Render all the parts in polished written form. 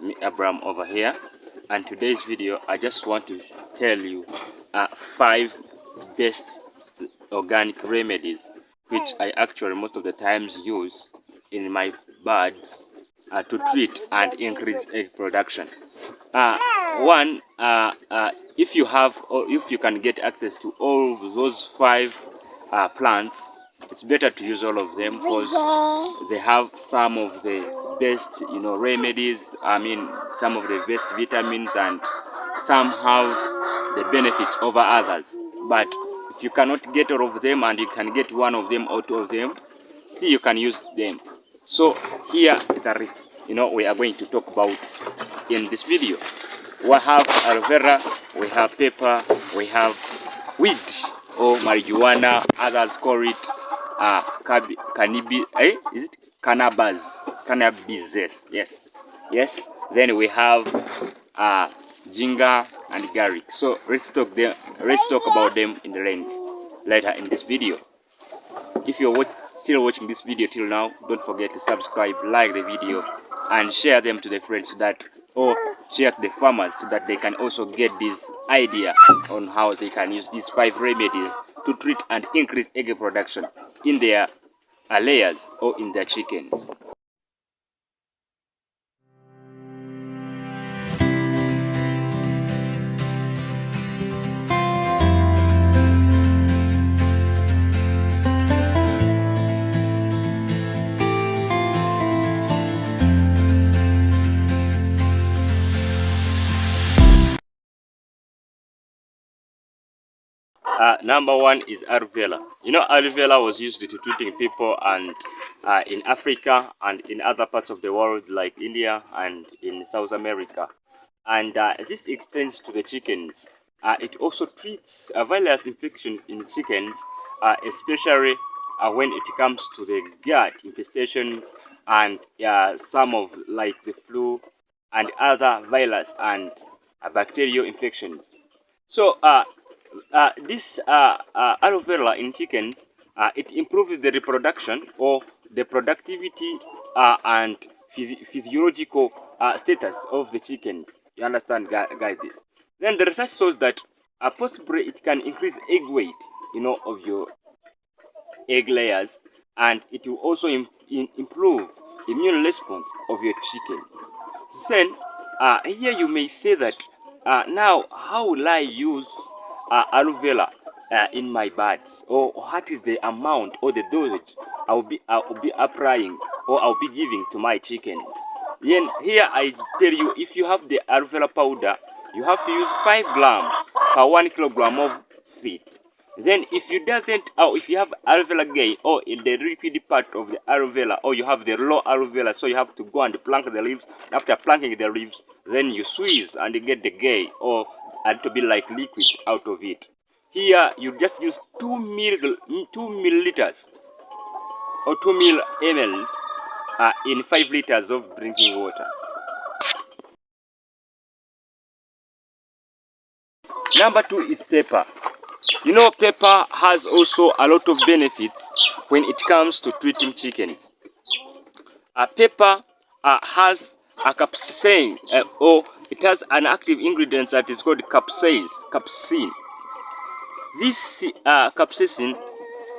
Me Abraham over here, and today's video I just want to tell you 5 best organic remedies which I actually most of the times use in my birds to treat and increase egg production. One, if you have or if you can get access to all those 5 plants, it's better to use all of them because they have some of the best, remedies. I mean, some of the best vitamins, and some have the benefits over others. But if you cannot get all of them and you can get one of them or 2 of them, still you can use them. So here there is, we are going to talk about in this video. We have aloe vera, we have pepper, we have weed or marijuana, others call it is it cannabis? Cannabis, yes. Then we have ginger and garlic. So let's talk about them in the length later in this video. If you're still watching this video till now, don't forget to subscribe, like the video, and share them to the friends or share to the farmers so that they can also get this idea on how they can use these 5 remedies to treat and increase egg production in their layers or in their chickens. Number 1 is aloe vera. Aloe vera was used to treating people and in Africa and in other parts of the world like India and in South America. And this extends to the chickens. It also treats various infections in chickens, especially when it comes to the gut infestations and some of like the flu and other virus and bacterial infections. So this aloe vera in chickens, it improves the reproduction or the productivity and physiological status of the chickens. You understand, guys? This. Then the research shows that possibly it can increase egg weight, of your egg layers, and it will also improve immune response of your chicken. Then here you may say that now how will I use aloe vera in my birds, or what is the amount or the dosage I will be applying or I'll be giving to my chickens. Then here I tell you, if you have the aloe vera powder, you have to use 5 grams per 1 kilogram of feed. Then if you have aloe vera gel or in the liquid part of the aloe vera, or you have the raw aloe vera, so you have to go and plank the leaves. After planking the leaves, then you squeeze and you get the gel or a little bit like liquid out of it. Here you just use 2 milliliters or 2 ml in 5 liters of drinking water. Number 2 is pepper. Pepper has also a lot of benefits when it comes to treating chickens. Pepper has a capsaicin, or it has an active ingredient that is called capsaicin. This capsaicin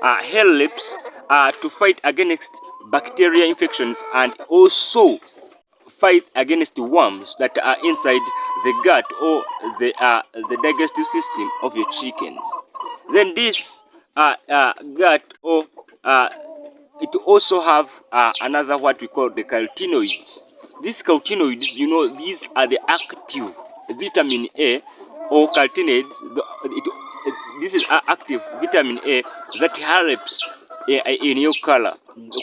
helps to fight against bacterial infections and also fight against worms that are inside the gut or the digestive system of your chickens. Then this gut or it also have another what we call the carotenoids. These carotenoids, these are the active vitamin A or carotenoids. This is active vitamin A that helps in your color.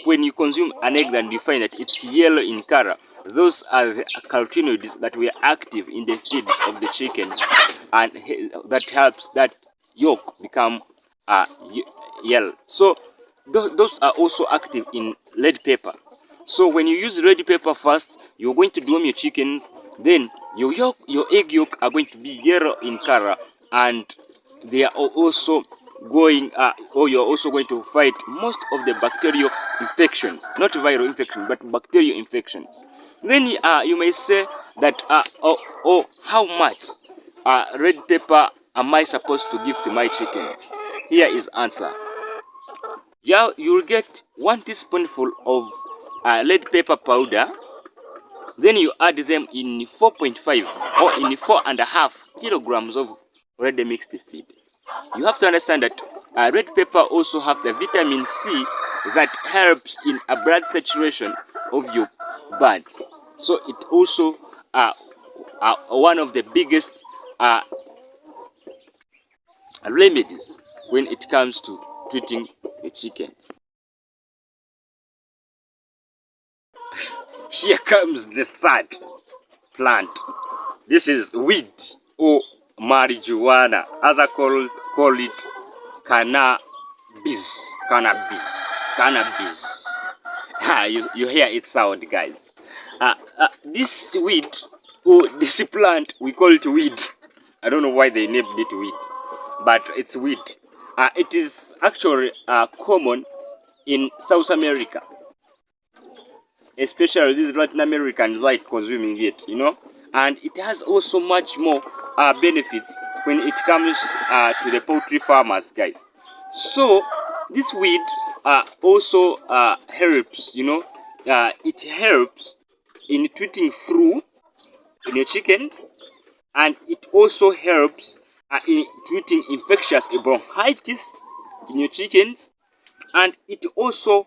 When you consume an egg and you find that it's yellow in color, those are the carotenoids that were active in the feeds of the chickens, and that helps that yolk become yellow. So those are also active in red pepper. So when you use red pepper first, you're going to deworm your chickens. Then your egg yolk are going to be yellow in color, and they are also going or you're also going to fight most of the bacterial infections, not viral infections, but bacterial infections. Then you may say that, oh, how much red pepper am I supposed to give to my chickens? Here is answer. Yeah, you'll get 1 teaspoonful of red pepper powder. Then you add them in 4.5 or in 4.5 kilograms of already mixed feed. You have to understand that red pepper also have the vitamin C that helps in a blood saturation of your birds. So it also one of the biggest remedies when it comes to treating the chickens. Here comes the third plant. This is weed or marijuana. Others call it cannabis. Cannabis. You hear it sound, guys. This weed or this plant, we call it weed. I don't know why they named it weed, but it's weed. It is actually common in South America, especially these Latin Americans like consuming it, and it has also much more benefits when it comes to the poultry farmers, guys. So this weed also helps, it helps in treating flu in your chickens, and it also helps in treating infectious bronchitis in your chickens, and it also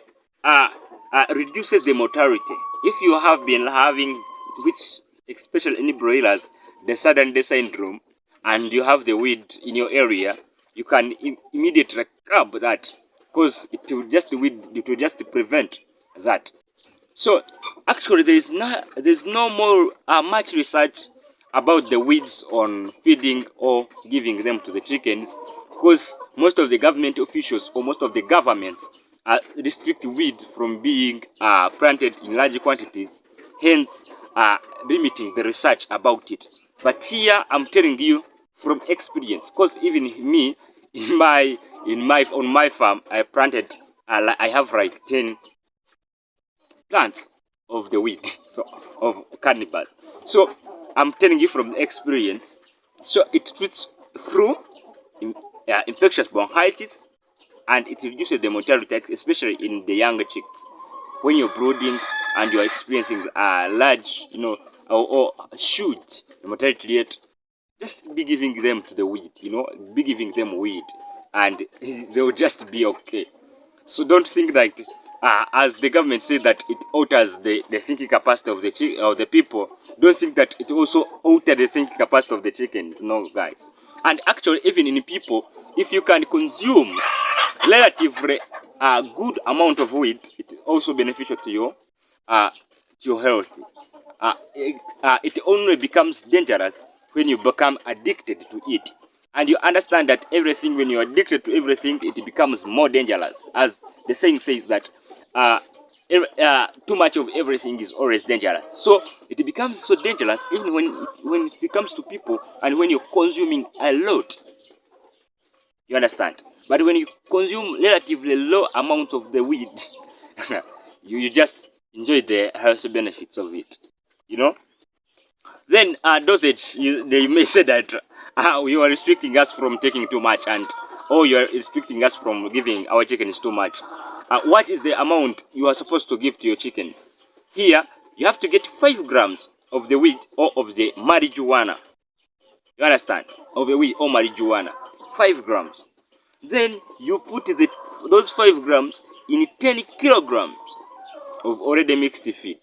reduces the mortality. If you have been having, which especially in broilers, the sudden death syndrome, and you have the weed in your area, you can immediately curb that, because it will just prevent that. So actually, there's no more much research about the weeds on feeding or giving them to the chickens, because most of the government officials or most of the governments restrict weed from being planted in large quantities, hence limiting the research about it. But here I'm telling you from experience, because even me on my farm I planted I have like 10 plants of the weed, so of cannabis. So I'm telling you from experience. So it treats flu, infectious bronchitis, and it reduces the mortality, especially in the younger chicks. When you're brooding and you're experiencing large, or huge mortality rate, just be giving them to the weed, be giving them weed, and they'll just be okay. So don't think that, as the government said that it alters the thinking capacity of the people, don't think that it also alters the thinking capacity of the chickens. No, guys. And actually, even in people, if you can consume relatively a good amount of weed, it's also beneficial to your health. It only becomes dangerous when you become addicted to it. And you understand that everything, when you're addicted to everything, it becomes more dangerous. As the saying says that too much of everything is always dangerous. So it becomes so dangerous even when it comes to people and when you're consuming a lot. You understand? But when you consume relatively low amount of the weed, you just enjoy the health benefits of it. Then dosage, they may say that you are restricting us from taking too much, and you are restricting us from giving our chickens too much. What is the amount you are supposed to give to your chickens? Here, you have to get 5 grams of the weed or of the marijuana. You understand? Of the weed or marijuana. 5 grams. Then you put those 5 grams in 10 kilograms of already mixed feed.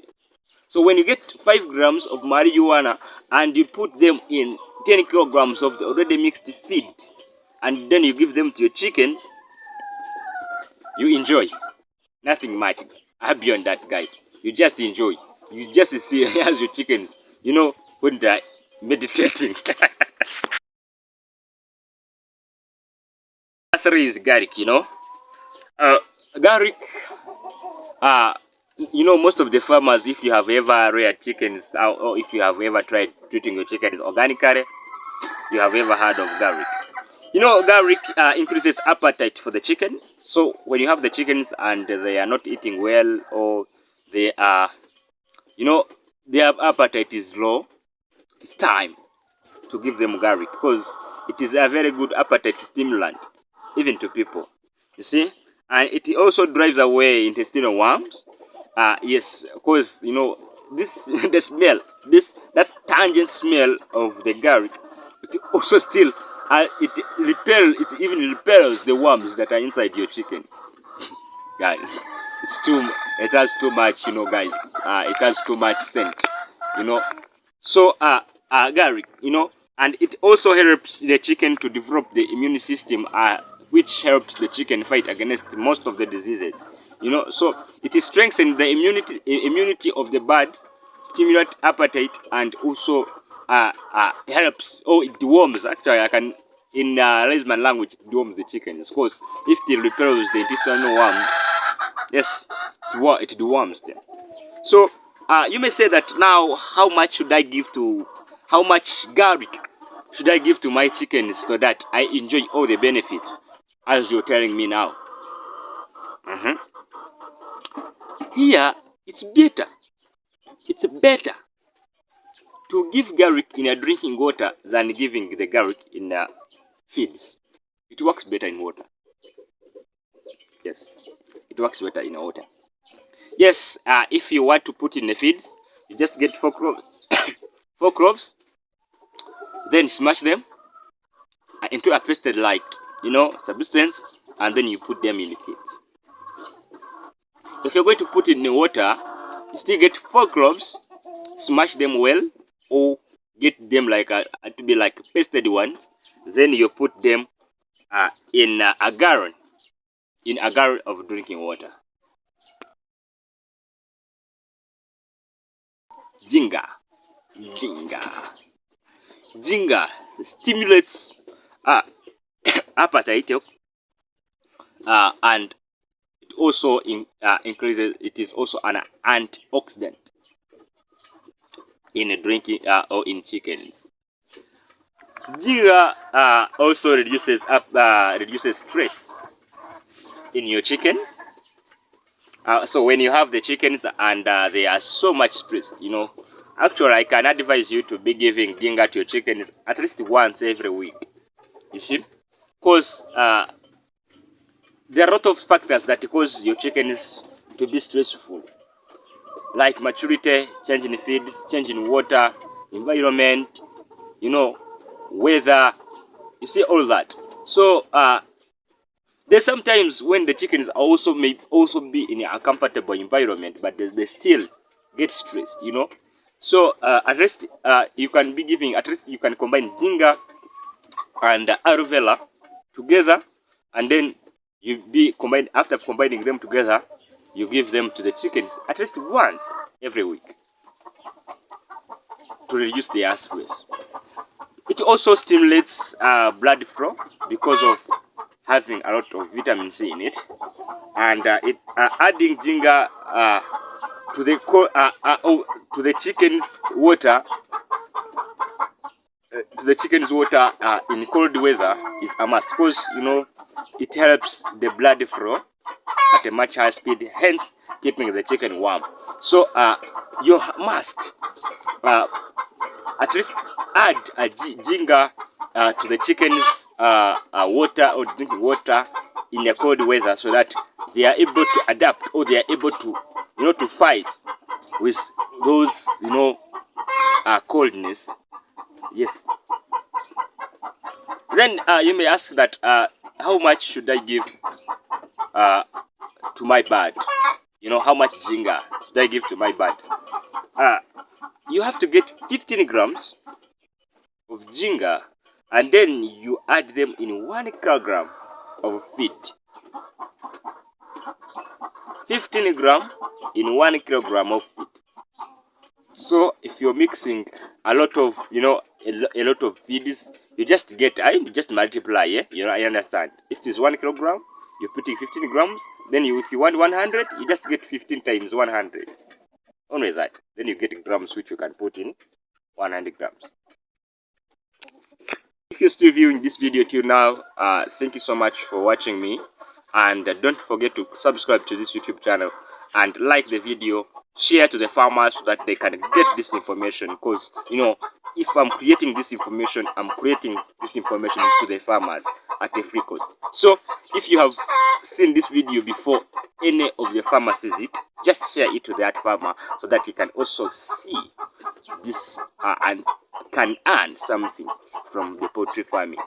So when you get 5 grams of marijuana and you put them in 10 kilograms of the already mixed feed, and then you give them to your chickens, you enjoy. Nothing much beyond that, guys. You just enjoy. You just see as your chickens, when they're meditating. 3 is garlic, garlic, most of the farmers, if you have ever reared chickens, or if you have ever tried treating your chickens organically, you have ever heard of garlic. Garlic increases appetite for the chickens. So when you have the chickens and they are not eating well, or they are, their appetite is low, it's time to give them garlic, because it is a very good appetite stimulant, even to people. You see, and it also drives away intestinal worms. Yes, because you know this the smell, this that tangent smell of the garlic, it also still it even repels the worms that are inside your chickens. Guys, it has too much, you know, guys. It has too much scent, you know. So garlic, you know, and it also helps the chicken to develop the immune system, which helps the chicken fight against most of the diseases, you know. So it strengthens the immunity of the bird, stimulate appetite, and also helps, or it deworms. Actually, I can, in layman language, it deworms the chickens, because if it repels the intestinal worms, yes, it deworms them. So you may say that now, how much garlic should I give to my chickens so that I enjoy all the benefits, as you're telling me now? Mhm. Here, it's better to give garlic in a drinking water than giving the garlic in feeds. It works better in water. Yes, it works better in water. Yes, if you want to put in the feeds, you just get 4 cloves, 4 cloves, then smash them into a pasted like, you know, substance, and then you put them in the feeds. If you're going to put it in the water, you still get 4 cloves, smash them well, or get them like to be like pasted ones. Then you put them in a gallon of drinking water. Ginger, ginger stimulates appetite, and it also increases. It is also an antioxidant in drinking or in chickens. Ginger also reduces stress in your chickens. So when you have the chickens and they are so much stressed, you know, actually I can advise you to be giving ginger to your chickens at least once every week. You see, because there are a lot of factors that cause your chickens to be stressful, like maturity, change in feeds, change in water, environment, you know, weather. You see all that. So there's sometimes when the chickens may also be in a comfortable environment, but they still get stressed, you know. So at least you can be giving, at least you can combine ginger and aloe vera together, and then after combining them together, you give them to the chickens at least once every week to reduce their stress. It also stimulates blood flow because of having a lot of vitamin C in it, and adding ginger to the chicken's water in cold weather is a must, because you know it helps the blood flow at a much higher speed, hence keeping the chicken warm. So you must at least add a ginger to the chickens water or drinking water in a cold weather, so that they are able to adapt, or they are able to, you know, to fight with those, you know, coldness. Yes. Then you may ask that how much should I give to my bird? You know, how much ginger should I give to my birds? You have to get 15 grams of ginger, and then you add them in 1 kilogram of feed. 15 grams in 1 kilogram of feed. So if you're mixing a lot of, you know, a lot of feeds, you just get, you just multiply, yeah? You know, I understand. If it is 1 kilogram, you're putting 15 grams, then if you want 100, you just get 15 times 100. Only that. Then you get grams which you can put in 100 grams. If you're still viewing this video till now, thank you so much for watching me. And don't forget to subscribe to this YouTube channel and like the video share to the farmers so that they can get this information. Because if I'm creating this information, I'm creating this information to the farmers at a free cost. So if you have seen this video before any of the farmers sees it, just share it to that farmer so that he can also see this and can earn something from the poultry farming.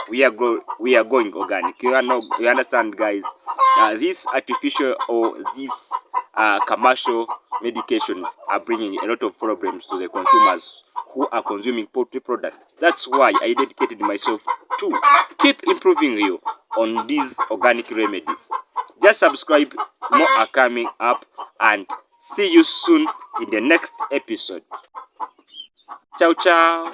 We are going organic. You understand, guys? These artificial or these commercial medications are bringing a lot of problems to the consumers who are consuming poultry products. That's why I dedicated myself to keep improving you on these organic remedies. Just subscribe, more are coming up, and see you soon in the next episode. Ciao, ciao.